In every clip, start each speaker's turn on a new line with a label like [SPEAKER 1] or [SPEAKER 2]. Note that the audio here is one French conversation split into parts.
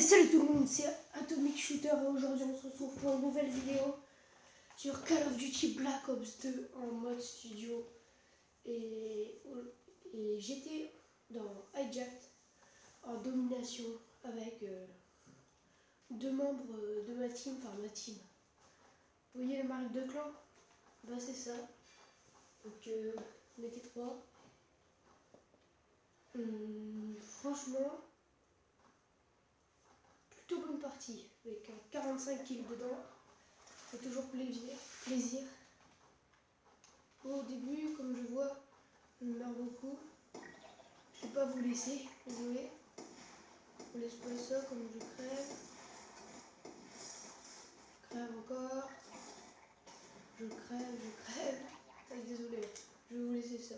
[SPEAKER 1] Allez, salut tout le monde, c'est Atomic Shooter et aujourd'hui on se retrouve pour une nouvelle vidéo sur Call of Duty Black Ops 2 en mode studio. Et j'étais dans Hijacked en domination avec deux membres de ma team, enfin ma team. Vous voyez les marques de clan? Bah c'est ça. Donc on était trois. Franchement, plutôt bonne partie avec 45 kills dedans. C'est toujours plaisir. Bon, au début, comme je vois, je me meurs beaucoup. Je vais pas vous laisser, désolé. On laisse pas ça comme je crève. Je crève encore. Je crève. Allez, désolé, je vais vous laisser ça.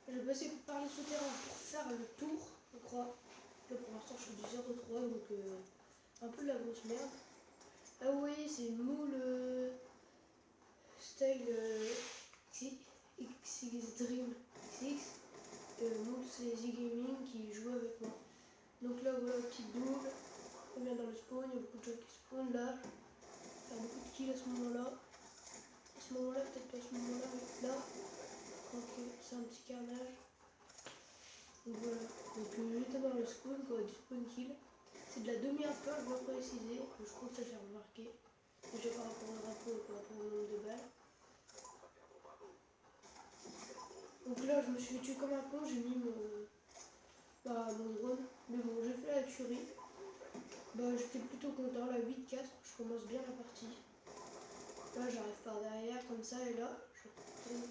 [SPEAKER 1] Je vais passer par les souterrains pour faire le tour, je crois. Là pour l'instant je suis du 0,3 donc un peu de la grosse merde. Ah vous voyez c'est une moule style XX Dream X. Moule c'est les gaming qui jouent avec moi. Donc là voilà petite double. On vient dans le spawn, il y a beaucoup de gens qui spawn là. Faire beaucoup de kills à ce moment-là. À ce moment-là, peut-être pas à ce moment-là, mais là. Ok, c'est un petit carnage. Donc voilà, donc j'étais dans le spawn, quoi, du spawn kill. C'est de la demi-alpha, je dois préciser, je crois que ça j'ai remarqué. Déjà par rapport au drapeau et par rapport au nombre de balles. Donc là je me suis tué comme un con, j'ai mis mon drone. Mais bon, j'ai fait la tuerie. Bah j'étais plutôt content, la 8-4, je commence bien la partie. Là j'arrive par derrière comme ça et là je retourne.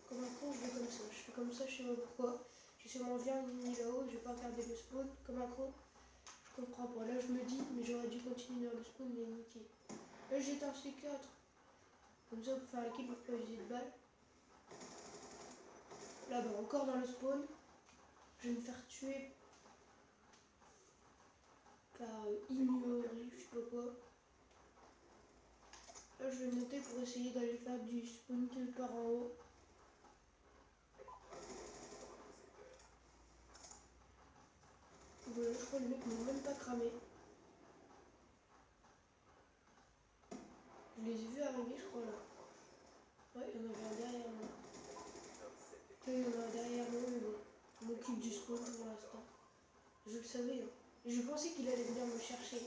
[SPEAKER 1] Comme un con je vais comme ça, je fais comme ça, je sais pas pourquoi. J'ai sûrement bien mis là-haut, je vais pas regarder le spawn comme un con. Je comprends pas, là je me dis mais j'aurais dû continuer dans le spawn mais niquer. Là j'ai un C4. Comme ça pour faire la kill pour pas user de balles. Là bah encore dans le spawn. Je vais me faire tuer par ignorer, je sais pas quoi. Là je vais monter pour essayer d'aller faire du spawn kill par en haut. Voilà, je crois que les mecs m'ont même pas cramé. Je les ai vus arriver je crois là. Ouais, il y en avait un derrière moi. Là il y en a un derrière moi mais bon. Je m'occupe du spawn pour l'instant. Je le savais. Hein. Et je pensais qu'il allait venir me chercher.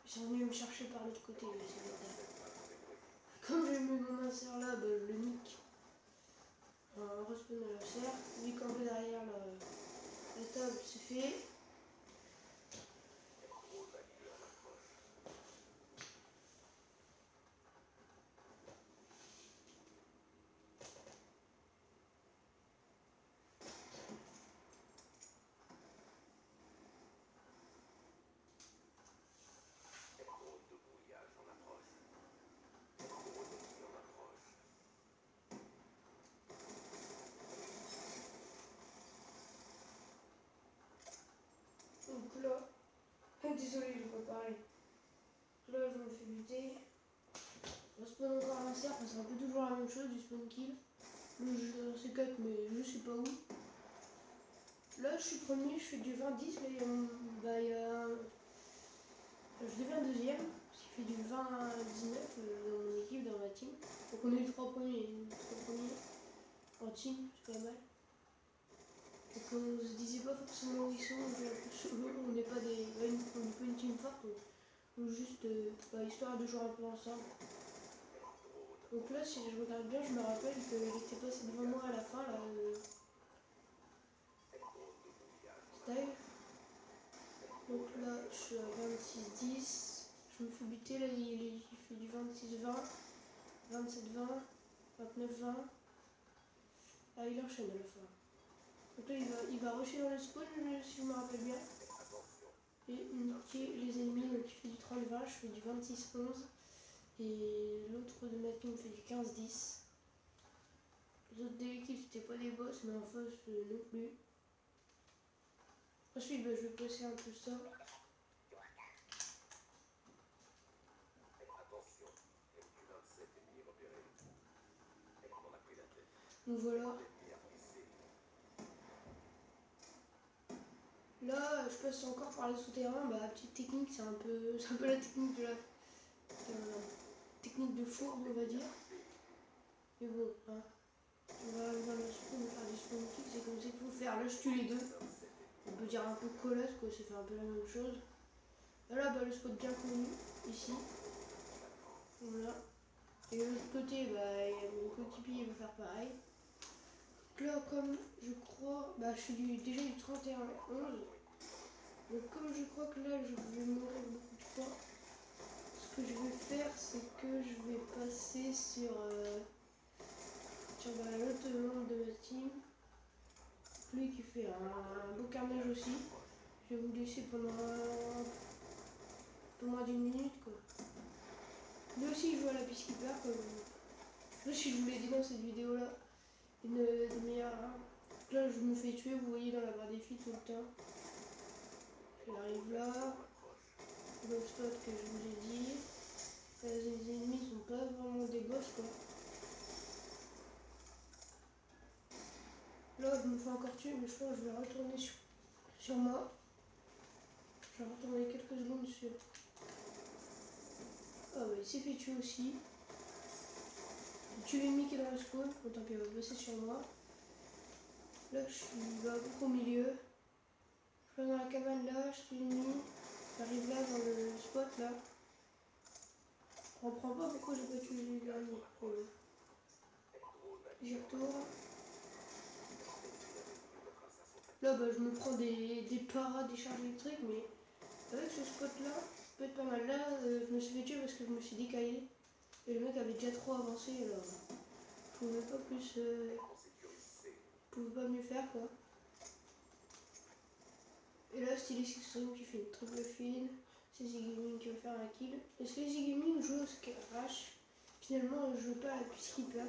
[SPEAKER 1] Ils sont venus me chercher par l'autre côté, là, c'est bâtard. Comme j'ai mis mon insert là, bah, je le nique. On respawn à la serre. Vu qu'en fait derrière la table c'est fait. Donc là, désolé, je vais pas parler. Là, je me fais buter. On spawn encore un cerf, c'est un peu toujours la même chose du spawn kill. Là, je suis dans C4, mais je sais pas où. Là, je suis premier, je fais du 20-10. Là, je deviens deuxième, parce qu'il fait du 20-19 dans mon équipe, dans ma team. Donc, on est les trois premiers en team, c'est pas mal. Donc, on se disait pas forcément où ils sont, on est un peu solo, on n'est pas une team forte. Ou juste histoire de jouer un peu ensemble. Donc là si je regarde bien je me rappelle qu'il était passé devant moi à la fin là style. Donc là je suis à 26-10. Je me fais buter là il fait du 26-20, 27-20, 29-20. Ah il enchaîne à la fin. Donc là il va rusher dans le spawn si je me rappelle bien. Et niquer les ennemis, donc il fait du 30-20, je fais du 26-11. Et l'autre de ma team fait du 15-10. Les autres de l'équipe c'était pas des boss mais en face non plus. Ensuite je vais passer un peu ça. Donc voilà. Là, je passe encore par les souterrains. Bah, petite technique, c'est un peu la technique de technique de fourbe, on va dire. Mais bon, hein. On va arriver dans le spawn, faire des spawn kicks, c'est comme ça qu'il faut faire. Là, je tue les deux. On peut dire un peu colasse, quoi, ça fait un peu la même chose. Là, bah, le spot bien connu, ici. Voilà. Et de l'autre côté, bah, il y a mon coéquipier, il va faire pareil. Donc là, comme je crois, bah, je fais déjà du 31-11. Donc comme je crois que là, je vais mourir beaucoup de fois, ce que je vais faire, c'est que je vais passer sur l'autre membre de ma team. Lui qui fait un beau carnage aussi. Je vais vous laisser pendant un peu moins d'une minute, quoi. Lui aussi, il joue à la Peacekeeper, comme si je vous l'ai dit dans cette vidéo-là. Une des meilleures. Là, je me fais tuer, vous voyez, dans la barre des filles tout le temps. J'arrive là. Le spot que je vous ai dit. Les ennemis sont pas vraiment des boss, quoi. Là, je me fais encore tuer, mais je pense que je vais retourner sur moi. Je vais retourner quelques secondes sur. Ah bah, il s'est fait tuer aussi. Il tue l'ennemi qui est dans le spawn. Bon, tant pis, il va bosser sur moi. Là, je suis à peu près au milieu. Je vais dans la cabane là, je tue l'ennemi. J'arrive là dans le spot là. Je comprends pas pourquoi j'ai pas tué les derniers. J'y retourne. Là, bah, je me prends des paras, des charges électriques, mais avec ce spot là, ça peut être pas mal. Là, je me suis fait tuer parce que je me suis décaillé. Et le mec avait déjà trop avancé, alors je pouvais pas plus. Je pouvais pas mieux faire, quoi. Et là, c'est Stylix Extreme qui fait une triple fine. C'est Ziggaming qui va faire un kill. Est-ce que Ziggaming joue au Crash? Finalement, il joue pas à la Peacekeeper.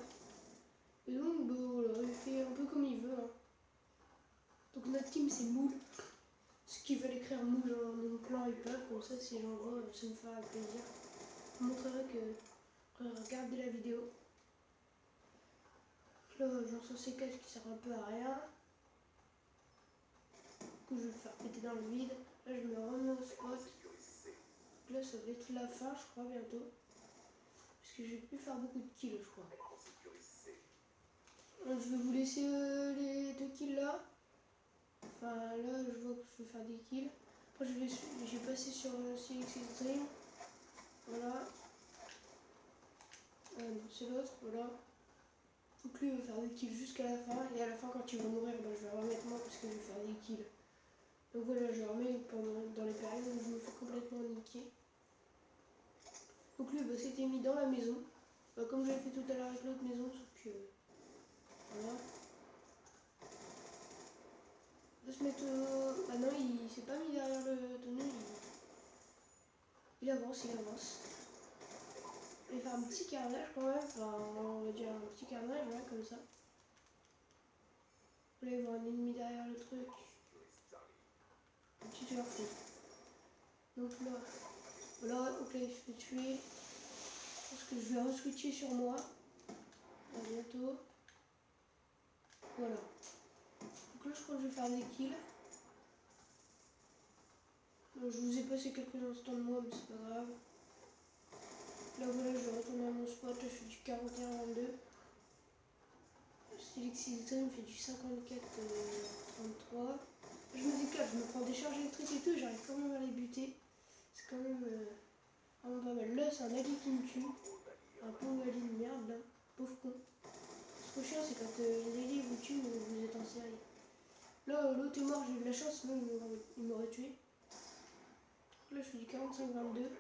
[SPEAKER 1] Et donc, bah, voilà, il fait un peu comme il veut. Hein. Donc, notre team, c'est Moule. Ceux qui veulent écrire Moule dans mon clan, ils peuvent. Comme ça, si j'en vois, ça me fera plaisir. Je vous montrerai que. Regardez la vidéo. Là, j'en sens ces casques qui servent un peu à rien. Que je vais faire péter dans le vide. Là, je me remets au spot. Là, ça va être la fin, je crois, bientôt. Parce que je vais plus faire beaucoup de kills, je crois. Donc, je vais vous laisser les 2 kills là. Enfin, là, je vois que je vais faire des kills. Après, je vais passer sur Stylix Extreme. Voilà. Non, c'est l'autre, voilà. Donc, lui, il va faire des kills jusqu'à la fin. Et à la fin, quand il va mourir, bah, je vais remettre moi parce que je vais faire des kills. Donc voilà, je remets dans les périodes où je me fais complètement niquer. Donc lui, bah, c'était mis dans la maison. Bah, comme j'avais fait tout à l'heure avec l'autre maison, sauf que. Voilà. On va se mettre au. Ah non, il s'est pas mis derrière le tonneau, il avance, il avance. Il va faire un petit carnage quand même, enfin, on va dire un petit carnage, là, comme ça. Là, il voit un ennemi derrière le truc. Un petit tueur fou. Donc là, voilà, donc là, il se fait tuer. Je pense que je vais re-switcher sur moi. À bientôt. Voilà. Donc là, je crois que je vais faire des kills. Donc, je vous ai passé quelques instants de moi, mais c'est pas grave. Là, voilà, je vais retourner à mon spot. Là, je fais du 41-22. Stylix Extreme fait du 54-33. Je me décale, je me prends des charges électriques et tout, j'arrive quand même à les buter. C'est quand même vraiment pas mal. Là, c'est un allié qui me tue. Un pauvre allié de merde, là. Pauvre con. Ce qui est chiant, c'est quand les alliés vous tuent, mais vous êtes en série. Là, l'autre est mort, j'ai eu de la chance, sinon il m'aurait tué. Là, je fais du 45-22.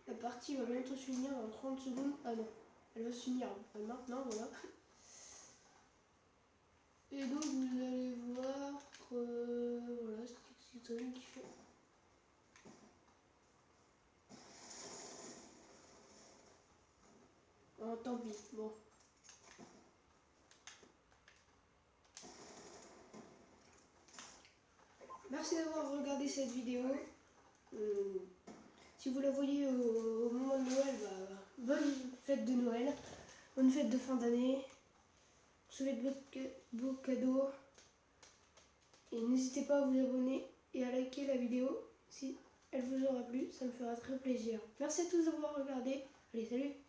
[SPEAKER 1] La partie va bientôt se finir dans 30 secondes. Ah non, elle va se finir maintenant, voilà. Et donc, vous allez voir, voilà, c'est Extreme qui fait. Oh, tant pis, bon. Merci d'avoir regardé cette vidéo. Si vous la voyez au moment de Noël, bah, bonne fête de Noël, bonne fête de fin d'année. Recevez de beaux cadeaux. Et n'hésitez pas à vous abonner et à liker la vidéo si elle vous aura plu, ça me fera très plaisir. Merci à tous d'avoir regardé. Allez, salut!